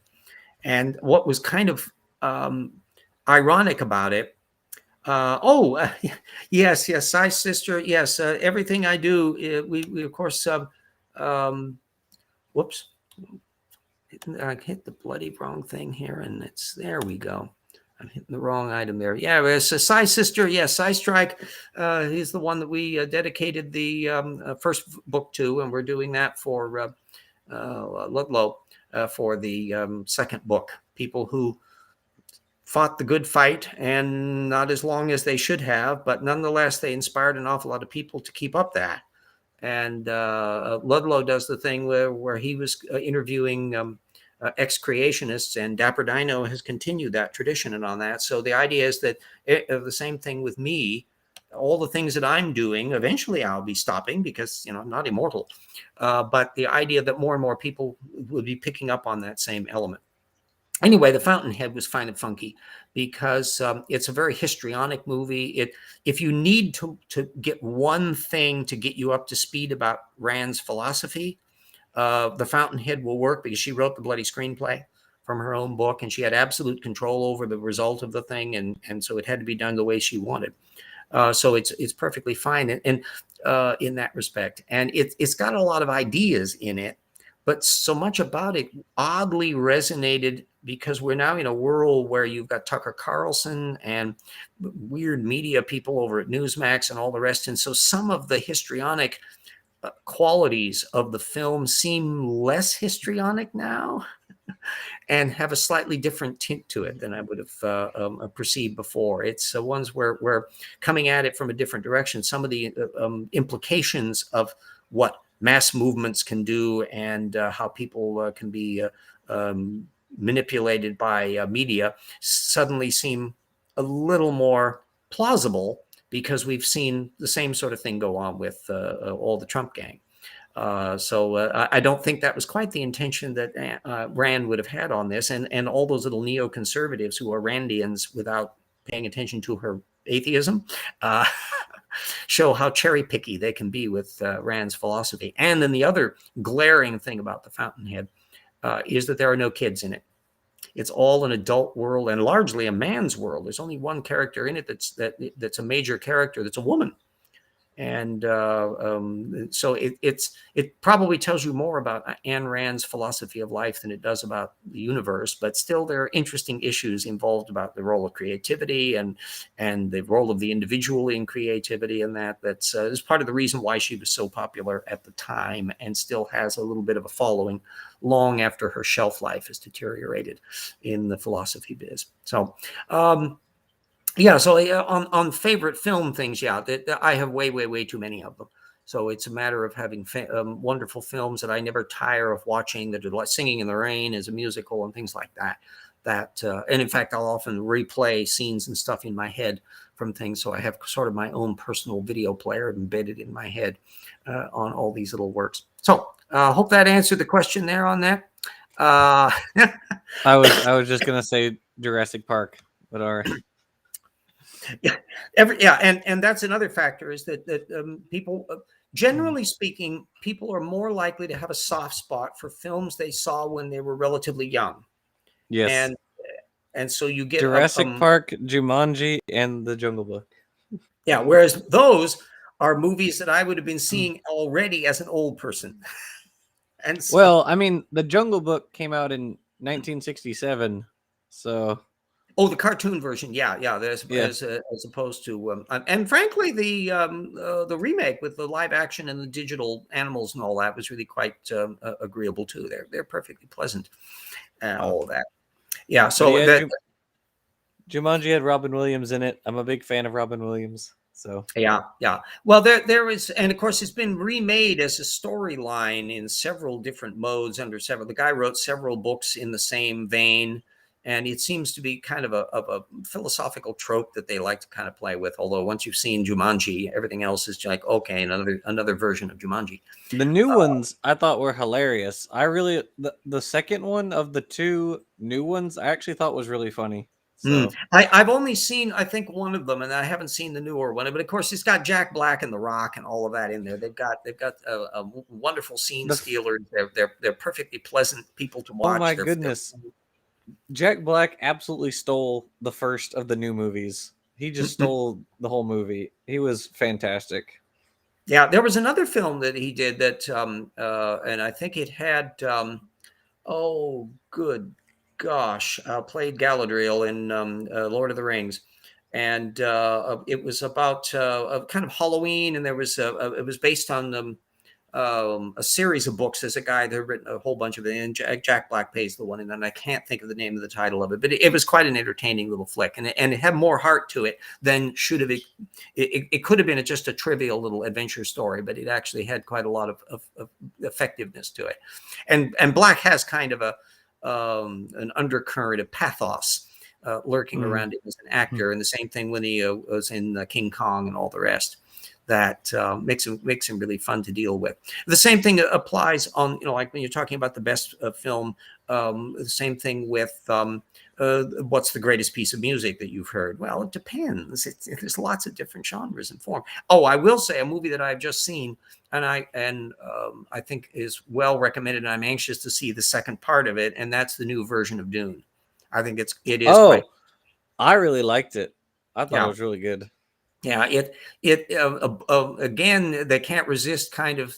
And what was kind of ironic about it, yes, Size Sister, yes, everything I do, we of course, whoops, I hit the bloody wrong thing here, and there we go. I'm hitting the wrong item there. Yeah, it's a Size Sister, yes, Size Strike. He's the one that we dedicated the first book to, and we're doing that for Ludlow for the second book. People who fought the good fight, and not as long as they should have, but nonetheless, they inspired an awful lot of people to keep up that. And Ludlow does the thing where he was interviewing ex-creationists, and Dapper Dino has continued that tradition and on that. So the idea is that the same thing with me. All the things that I'm doing, eventually I'll be stopping because, I'm not immortal. But the idea that more and more people will be picking up on that same element. Anyway, The Fountainhead was kind of funky because it's a very histrionic movie. If you need to get one thing to get you up to speed about Rand's philosophy, The Fountainhead will work because she wrote the bloody screenplay from her own book, and she had absolute control over the result of the thing, and so it had to be done the way she wanted. So it's perfectly fine in that respect, and it's got a lot of ideas in it, but so much about it oddly resonated because we're now in a world where you've got Tucker Carlson and weird media people over at Newsmax and all the rest, and so some of the histrionic qualities of the film seem less histrionic now and have a slightly different tint to it than I would have perceived before. It's ones where we're coming at it from a different direction. Some of the implications of what mass movements can do and how people can be manipulated by media suddenly seem a little more plausible because we've seen the same sort of thing go on with all the Trump gang. So I don't think that was quite the intention that Rand would have had on this, and all those little neoconservatives who are Randians without paying attention to her atheism show how cherry picky they can be with Rand's philosophy. And then the other glaring thing about The Fountainhead is that there are no kids in it. It's all an adult world and largely a man's world. There's only one character in it that's a major character that's a woman. And so it probably tells you more about Ayn Rand's philosophy of life than it does about the universe. But still, there are interesting issues involved about the role of creativity and the role of the individual in creativity, and that's is part of the reason why she was so popular at the time and still has a little bit of a following long after her shelf life has deteriorated in the philosophy biz. So. Yeah, so on favorite film things, that I have way too many of them. So it's a matter of having wonderful films that I never tire of watching, that are like Singing in the Rain as a musical and things like that. And in fact, I'll often replay scenes and stuff in my head from things. So I have sort of my own personal video player embedded in my head on all these little works. So hope that answered the question there on that. I was just gonna say Jurassic Park, but all right. And that's another factor is that people, generally speaking, people are more likely to have a soft spot for films they saw when they were relatively young. Yes, and so you get Jurassic Park, Jumanji, and The Jungle Book. Yeah, whereas those are movies that I would have been seeing already as an old person. And so, well, I mean, The Jungle Book came out in 1967, so. Oh, the cartoon version, yeah. As opposed to, and frankly, the remake with the live action and the digital animals and all that was really quite agreeable too. They're perfectly pleasant, and all of that. Yeah. So yeah, Jumanji had Robin Williams in it. I'm a big fan of Robin Williams. So yeah. Well, there is, and of course, it's been remade as a storyline in several different modes under several. The guy wrote several books in the same vein. And it seems to be kind of a philosophical trope that they like to kind of play with. Although once you've seen Jumanji, everything else is like, okay, another version of Jumanji. The new ones I thought were hilarious. I really the second one of the two new ones I actually thought was really funny. So I've only seen, I think, one of them, and I haven't seen the newer one. But of course, it's got Jack Black and The Rock and all of that in there. They've got a wonderful scene stealers. They're perfectly pleasant people to watch. Oh my goodness. Jack Black absolutely stole the first of the new movies. He just stole the whole movie. He was fantastic. Yeah, there was another film that he did that, and I think it had, oh, good gosh, played Galadriel in Lord of the Rings. And it was about kind of Halloween, and there was it was based on a series of books. There's a guy that written a whole bunch of it, and Jack Black pays the one, and I can't think of the name of the title of it, but it was quite an entertaining little flick, and it had more heart to it than should have. It could have been just a trivial little adventure story, but it actually had quite a lot of effectiveness to it. And Black has kind of an undercurrent of pathos lurking around it as an actor, and the same thing when he was in King Kong and all the rest. That makes him really fun to deal with. The same thing applies on, like when you're talking about the best film. The same thing with what's the greatest piece of music that you've heard? Well, it depends. There's lots of different genres and form. Oh, I will say a movie that I've just seen and I think is well recommended, and I'm anxious to see the second part of it, and that's the new version of Dune. I think it is quite. I really liked it. I thought Yeah. it was really good. Yeah, again, they can't resist kind of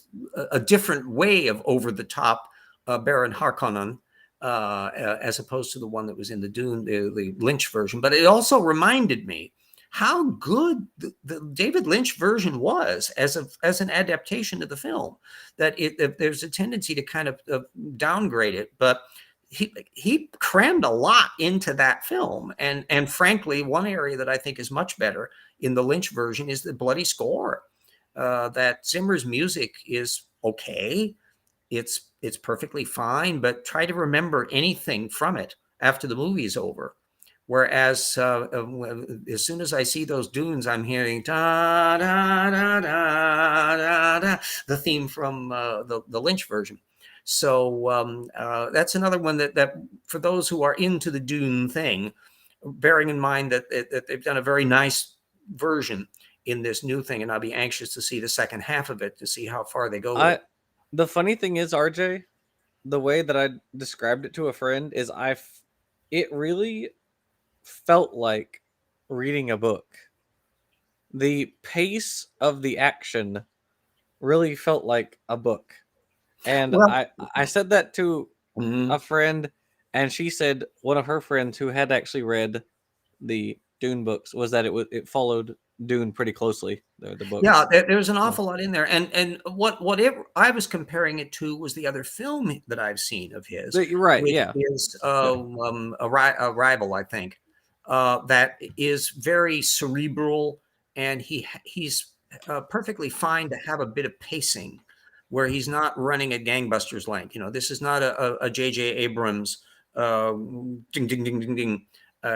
a different way of over the top Baron Harkonnen as opposed to the one that was in the Dune, the Lynch version. But it also reminded me how good the David Lynch version was as an adaptation of the film. That there's a tendency to kind of downgrade it, but he crammed a lot into that film, and frankly, one area that I think is much better in the Lynch version is the bloody score. That Zimmer's music is okay, it's perfectly fine, but try to remember anything from it after the movie's over. Whereas as soon as I see those dunes, I'm hearing da da da da da da, the theme from the Lynch version. So that's another one that for those who are into the Dune thing, bearing in mind that they've done a very nice version in this new thing, and I'll be anxious to see the second half of it to see how far they go with it. The funny thing is, RJ, the way that I described it to a friend is it really felt like reading a book. The pace of the action really felt like a book. And Well, I said that to mhm. a friend, and she said one of her friends who had actually read the Dune books was that it followed Dune pretty closely. The books. Yeah, there's an awful lot in there, and whatever I was comparing it to was the other film that I've seen of his, You're right. which Yeah. is Arrival, I think, that is very cerebral, and he's perfectly fine to have a bit of pacing, where he's not running at gangbusters length. This is not a J.J. Abrams ding ding ding ding ding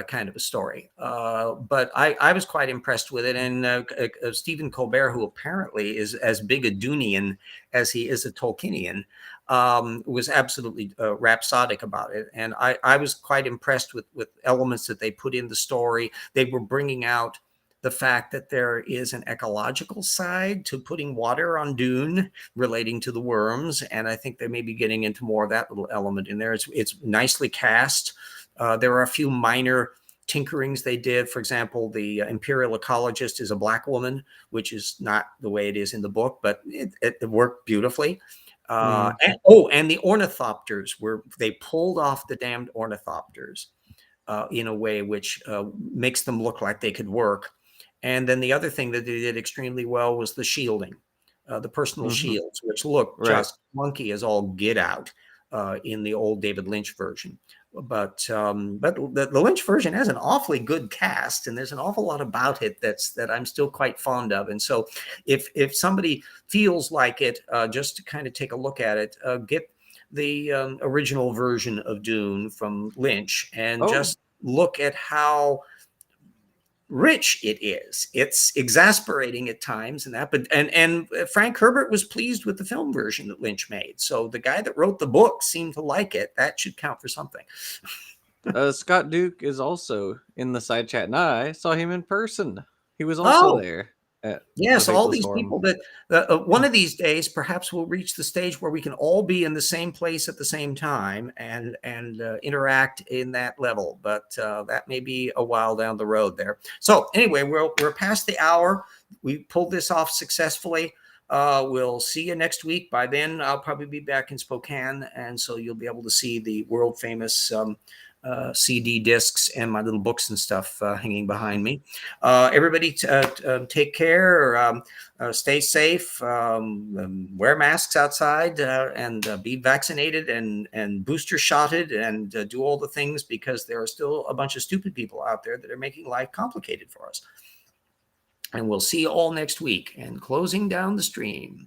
kind of a story. But I was quite impressed with it. And Stephen Colbert, who apparently is as big a Dunian as he is a Tolkienian, was absolutely rhapsodic about it. And I was quite impressed with elements that they put in the story. They were bringing out the fact that there is an ecological side to putting water on Dune relating to the worms. And I think they may be getting into more of that little element in there. It's nicely cast. There are a few minor tinkerings they did. For example, the imperial ecologist is a black woman, which is not the way it is in the book, but it worked beautifully. And the ornithopters they pulled off the damned ornithopters in a way which makes them look like they could work. And then the other thing that they did extremely well was the shielding, the personal shields, which look just clunky as all get out in the old David Lynch version. But the Lynch version has an awfully good cast, and there's an awful lot about it that I'm still quite fond of. And so if somebody feels like it, just to kind of take a look at it, get the original version of Dune from Lynch and just look at how rich it is. It's exasperating at times and that, but and Frank Herbert was pleased with the film version that Lynch made. So the guy that wrote the book seemed to like it. That should count for something. Scott Duke is also in the side chat, and I saw him in person. He was also there. Yes, all these people that one of these days perhaps we'll reach the stage where we can all be in the same place at the same time and interact in that level. But that may be a while down the road there. So anyway, we're past the hour. We pulled this off successfully. We'll see you next week. By then, I'll probably be back in Spokane, and so you'll be able to see the world famous CD discs and my little books and stuff hanging behind me. Everybody take care, stay safe, wear masks outside, and be vaccinated and booster shotted, and do all the things, because there are still a bunch of stupid people out there that are making life complicated for us. And we'll see you all next week. And closing down the stream.